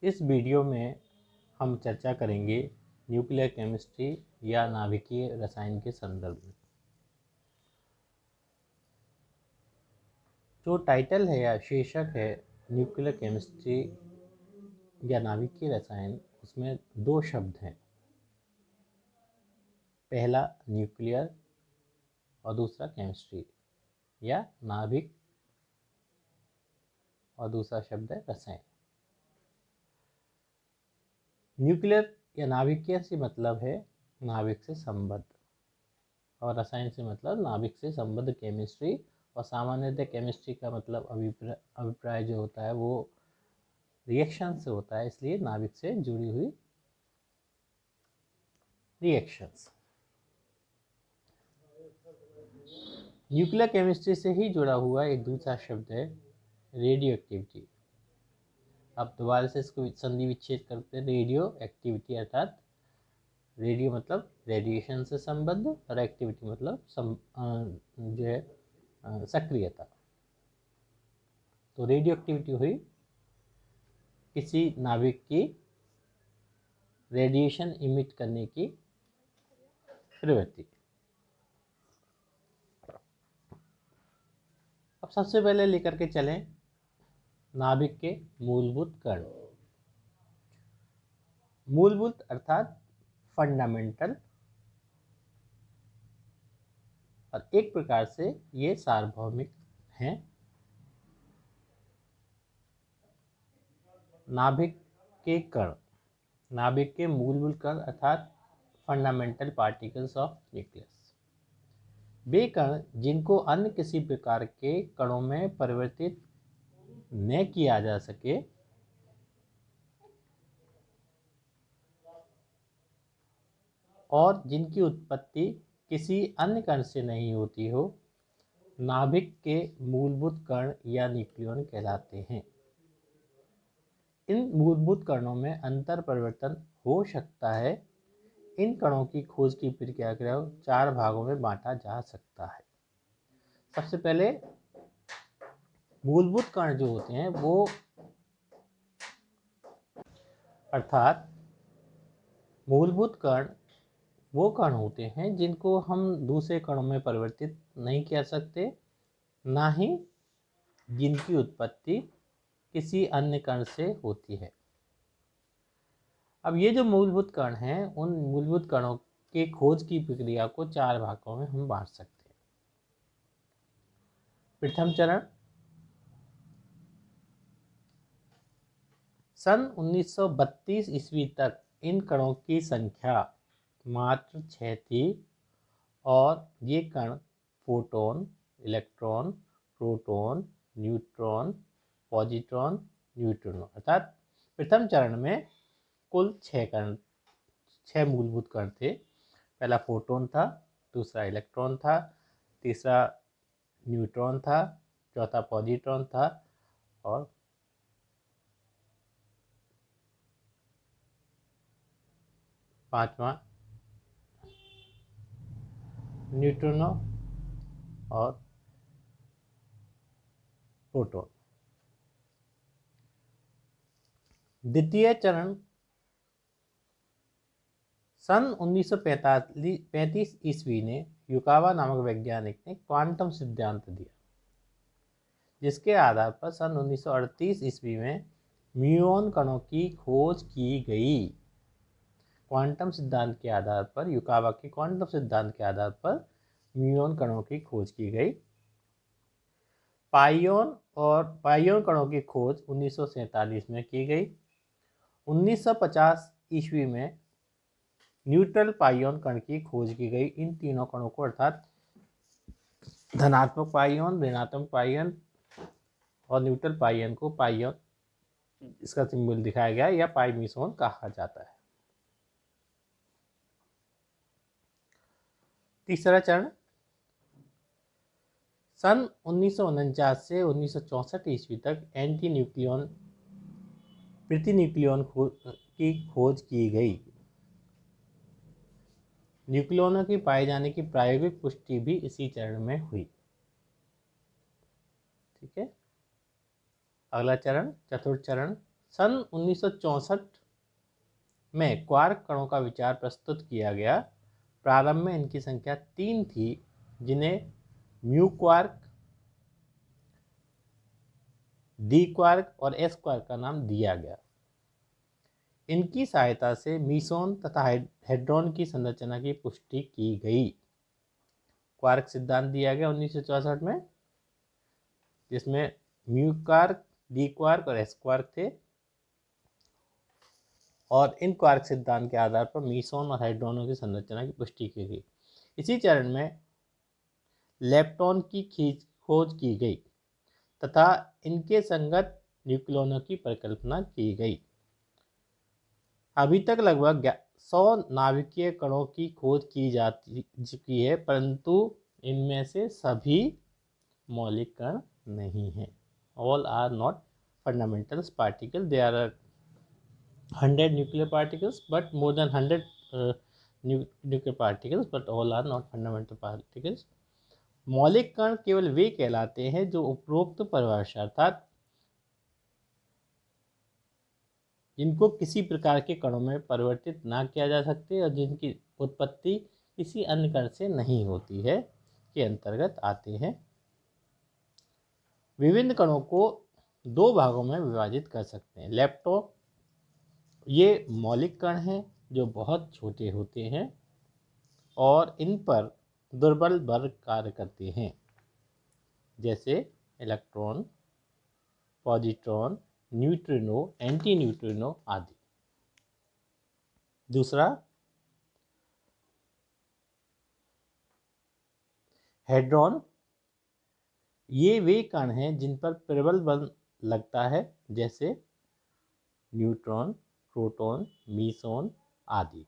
इस वीडियो में हम चर्चा करेंगे न्यूक्लियर केमिस्ट्री या नाभिकीय रसायन के संदर्भ में। जो टाइटल है या शीर्षक है न्यूक्लियर केमिस्ट्री या नाभिकीय रसायन, उसमें दो शब्द हैं, पहला न्यूक्लियर और दूसरा केमिस्ट्री या नाभिक, और दूसरा शब्द है रसायन। न्यूक्लियर या नाभिकीय से मतलब है नाभिक से संबद्ध, और रसायन से मतलब नाभिक से संबद्ध केमिस्ट्री। और सामान्यतः केमिस्ट्री का मतलब अभिप्राय जो होता है वो रिएक्शन से होता है, इसलिए नाभिक से जुड़ी हुई रिएक्शंस। न्यूक्लियर केमिस्ट्री से ही जुड़ा हुआ एक दूसरा शब्द है रेडियो एक्टिविटी। अब दोबारा से इसको संधि विच्छेद करते हैं। रेडियो एक्टिविटी अर्थात रेडियो मतलब रेडिएशन से संबद्ध और एक्टिविटी मतलब जो है सक्रियता। तो रेडियो एक्टिविटी हुई किसी नाभिक की रेडिएशन इमिट करने की प्रवृत्ति। अब सबसे पहले लेकर के चलें नाभिक के मूलभूत कण। मूलभूत अर्थात फंडामेंटल, और एक प्रकार से ये सार्वभौमिक हैं। नाभिक के कण, नाभिक के मूलभूत कण अर्थात फंडामेंटल पार्टिकल्स ऑफ न्यूक्लियस, वे कण जिनको अन्य किसी प्रकार के कणों में परिवर्तित न किया जा सके और जिनकी उत्पत्ति किसी अन्य कण से नहीं होती हो, नाभिक के मूलभूत कण या न्यूक्लियन कहलाते हैं। इन मूलभूत कणों में अंतर परिवर्तन हो सकता है। इन कणों की खोज की प्रक्रिया को 4 भागों में बांटा जा सकता है। सबसे पहले मूलभूत कण जो होते हैं वो अर्थात मूलभूत कण वो कण होते हैं जिनको हम दूसरे कणों में परिवर्तित नहीं कर सकते, ना ही जिनकी उत्पत्ति किसी अन्य कण से होती है। अब ये जो मूलभूत कण हैं, उन मूलभूत कणों के खोज की प्रक्रिया को 4 भागों में हम बांट सकते हैं। प्रथम चरण, सन 1932 ईस्वी तक इन कणों की संख्या मात्र 6 थी, और ये कण photon, electron, proton, neutron, positron, neutrino अर्थात प्रथम चरण में कुल 6 मूलभूत कण थे। पहला फोटोन था, दूसरा इलेक्ट्रॉन था, तीसरा न्यूट्रॉन था, चौथा पॉजिट्रॉन था, और पांचवा न्यूट्रिनो और प्रोटॉन। द्वितीय चरण, सन 1935 ईस्वी ने युकावा नामक वैज्ञानिक ने क्वांटम सिद्धांत दिया, जिसके आधार पर सन 1938 ईस्वी में म्यूऑन कणों की खोज की गई। क्वांटम सिद्धांत के आधार पर, युकावा के क्वांटम सिद्धांत के आधार पर म्यूऑन कणों की खोज की गई। पाइयोन कणों की खोज 1947 में की गई। 1950 ईस्वी में न्यूट्रल पाइयोन कण की खोज की गई। इन तीनों कणों को अर्थात धनात्मक पाइयोन, ऋणात्मक पाइयोन और न्यूट्रल पाइयोन को पाइयोन, इसका सिंबल दिखाया गया, या पाई मिसोन कहा जाता है। तीसरा चरण, सन 1949 से 1964 ईस्वी तक एंटी न्यूक्लियन प्रतिन्यूक्लियन की खोज की गई। न्यूक्लियनों की पाए जाने की प्रायोगिक पुष्टि भी इसी चरण में हुई। ठीक है। अगला चरण, चतुर्थ चरण, सन 1964 में क्वार्क कणों का विचार प्रस्तुत किया गया। प्रारंभ में इनकी संख्या 3 थी, जिन्हें म्यू क्वार्क, डी क्वार्क और एस क्वार्क का नाम दिया गया। इनकी सहायता से मीसोन तथा हेड्रॉन की संरचना की पुष्टि की गई। क्वार्क सिद्धांत दिया गया 1964 में, जिसमें म्यू क्वार्क, डी क्वार्क और एस क्वार्क थे, और इन क्वार्क सिद्धांत के आधार पर मीसोन और हाइड्रोनों की संरचना की पुष्टि की गई। इसी चरण में लेप्टॉन की खोज की गई तथा इनके संगत न्यूक्लियनों की परिकल्पना की गई। अभी तक लगभग 100 नाभिकीय कणों की खोज की जा चुकी है, परंतु इनमें से सभी मौलिक कण नहीं हैं। All are not fundamental particles. There are 100 nuclear particles, but more than 100 nuclear particles, but all are not fundamental particles. मौलिक कण केवल वे कहलाते हैं जो उपरोक्त परिभाषा अर्थात जिनको किसी प्रकार के कणों में परिवर्तित ना किया जा सकते और जिनकी उत्पत्ति किसी अन्य कण से नहीं होती है के अंतर्गत आते हैं। विभिन्न कणों को 2 भागों में विभाजित कर सकते हैं। लेप्टो, ये मौलिक कण हैं जो बहुत छोटे होते हैं और इन पर दुर्बल बल कार्य करते हैं, जैसे electron, positron, neutrino, anti neutrino आदि। दूसरा, हेड्रॉन, ये वे कण हैं जिन पर प्रबल बल लगता है, जैसे न्यूट्रॉन, प्रोटॉन, मीसोन आदि।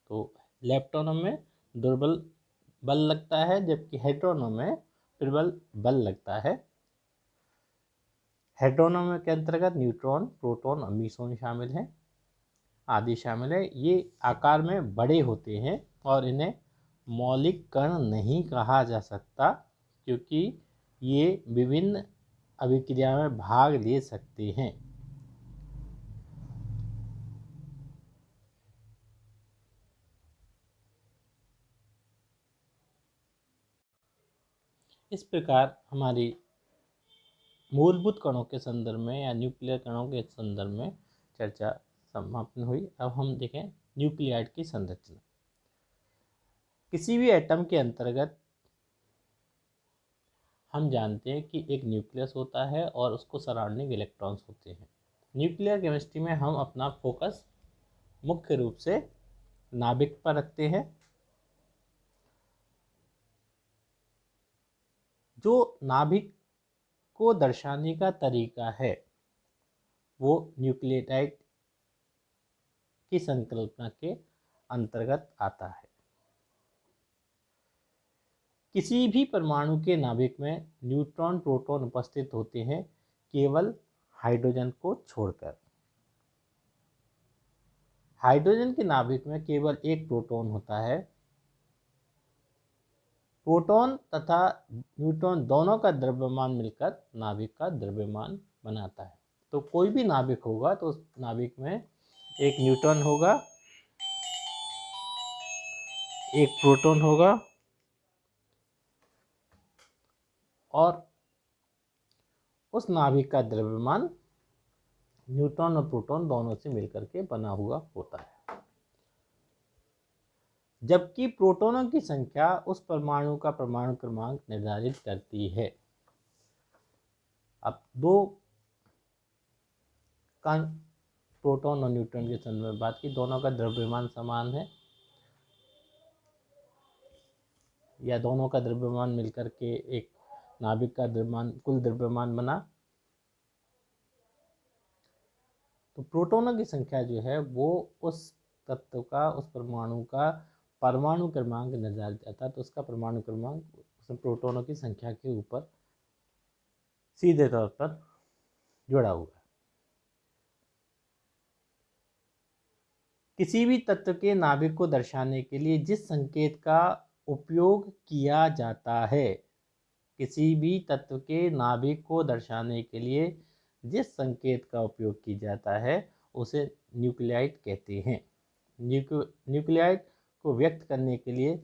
तो लेप्टॉनों में दुर्बल बल लगता है, जबकि हेड्रोनों में प्रबल बल लगता है। हेड्रोनों के अंतर्गत न्यूट्रॉन, प्रोटॉन और मीसोन शामिल हैं, आदि शामिल है। ये आकार में बड़े होते हैं और इन्हें मौलिक कण नहीं कहा जा सकता, क्योंकि ये विभिन्न अभिक्रिया में भाग ले सकते हैं। इस प्रकार हमारी मूलभूत कणों के संदर्भ में या न्यूक्लियर कणों के संदर्भ में चर्चा समाप्त हुई। अब हम देखें न्यूक्लियाइड की संरचना। किसी भी एटम के अंतर्गत हम जानते हैं कि एक न्यूक्लियस होता है और उसको सराउंडिंग इलेक्ट्रॉन्स होते हैं। न्यूक्लियर केमिस्ट्री में हम अपना फोकस मुख्य रूप से नाभिक पर रखते हैं। जो नाभिक को दर्शाने का तरीका है वो न्यूक्लियोटाइड की संकल्पना के अंतर्गत आता है। किसी भी परमाणु के नाभिक में न्यूट्रॉन, प्रोटॉन उपस्थित होते हैं, केवल हाइड्रोजन को छोड़कर। हाइड्रोजन के नाभिक में केवल एक प्रोटॉन होता है। प्रोटॉन तथा न्यूट्रॉन दोनों का द्रव्यमान मिलकर नाभिक का द्रव्यमान बनाता है। तो कोई भी नाभिक होगा तो उस नाभिक में एक न्यूट्रॉन होगा, एक प्रोटॉन होगा और उस नाभिक का द्रव्यमान न्यूट्रॉन और प्रोटॉन दोनों से मिलकर के बना हुआ होता है। जबकि प्रोटॉनों की संख्या उस परमाणु का परमाणु क्रमांक निर्धारित करती है। अब 2 कण प्रोटॉन और न्यूट्रॉन के संदर्भ में बात की, दोनों का द्रव्यमान समान है या दोनों का द्रव्यमान मिलकर के एक नाभिक का द्रव्यमान, कुल द्रव्यमान बना। तो प्रोटॉनों की संख्या जो है वो उस तत्व का, उस परमाणु का परमाणु क्रमांक निर्धारित करता है। तो उसका परमाणु क्रमांक उस प्रोटॉनों की संख्या के ऊपर सीधे तौर पर जुड़ा हुआ है। किसी भी तत्व के नाभिक को दर्शाने के लिए जिस संकेत का उपयोग किया जाता है, किसी भी तत्व के नाभिक को दर्शाने के लिए जिस संकेत का उपयोग किया जाता है उसे न्यूक्लियाइड कहते हैं। न्यूक्लियाइड को व्यक्त करने के लिए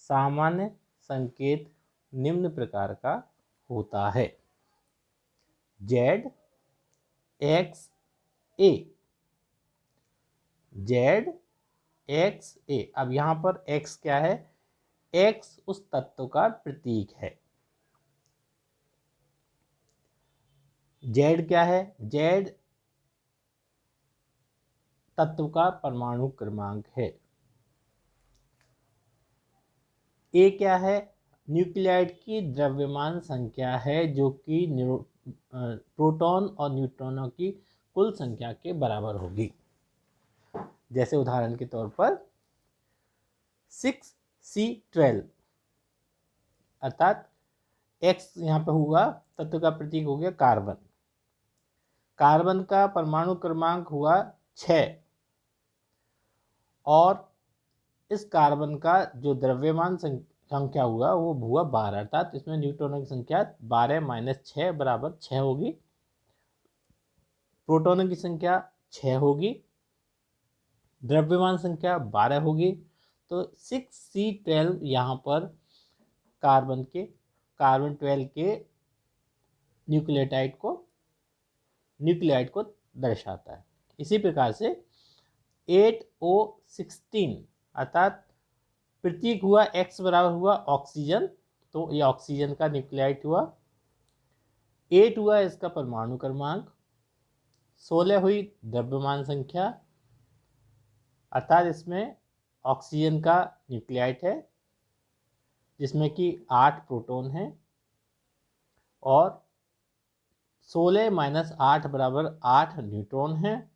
सामान्य संकेत निम्न प्रकार का होता है। जेड एक्स ए, जेड एक्स ए। अब यहाँ पर एक्स क्या है? एक्स उस तत्व का प्रतीक है। जेड क्या है? जेड तत्व का परमाणु क्रमांक है। ए क्या है? न्यूक्लियाइड की द्रव्यमान संख्या है, जो कि प्रोटॉन और न्यूट्रॉनों की कुल संख्या के बराबर होगी। जैसे उदाहरण के तौर पर 6C12, अर्थात एक्स यहाँ पे हुआ, तत्व का प्रतीक हो गया कार्बन। कार्बन का परमाणु क्रमांक हुआ 6 और इस कार्बन का जो द्रव्यमान संख्या हुआ वो हुआ 12, अर्थात इसमें न्यूट्रॉनों की संख्या 12 - 6 बराबर 6 होगी। प्रोटॉनों की संख्या 6 होगी, द्रव्यमान संख्या 12 होगी। तो 6C12 यहाँ पर कार्बन 12 के न्यूक्लियाइड को दर्शाता है। इसी प्रकार से 8O16, अर्थात प्रतीक हुआ X बराबर हुआ ऑक्सीजन, तो ये ऑक्सीजन का न्यूक्लियाइड हुआ। 8 हुआ इसका परमाणु क्रमांक, 16 हुई द्रव्यमान संख्या, अर्थात इसमें ऑक्सीजन का न्यूक्लियाइड है जिसमें कि 8 प्रोटॉन हैं, और 16 - 8 बराबर 8 न्यूट्रॉन हैं।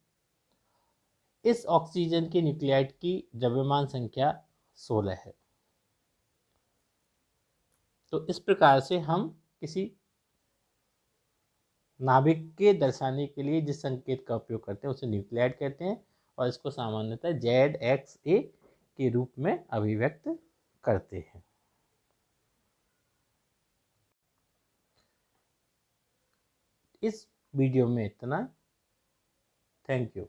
इस ऑक्सीजन के न्यूक्लियाइड की द्रव्यमान संख्या 16 है। तो इस प्रकार से हम किसी नाभिक के दर्शाने के लिए जिस संकेत का उपयोग करते हैं उसे न्यूक्लियाइड कहते हैं, और इसको सामान्यतः ZXA के रूप में अभिव्यक्त करते हैं। इस वीडियो में इतना। Thank you.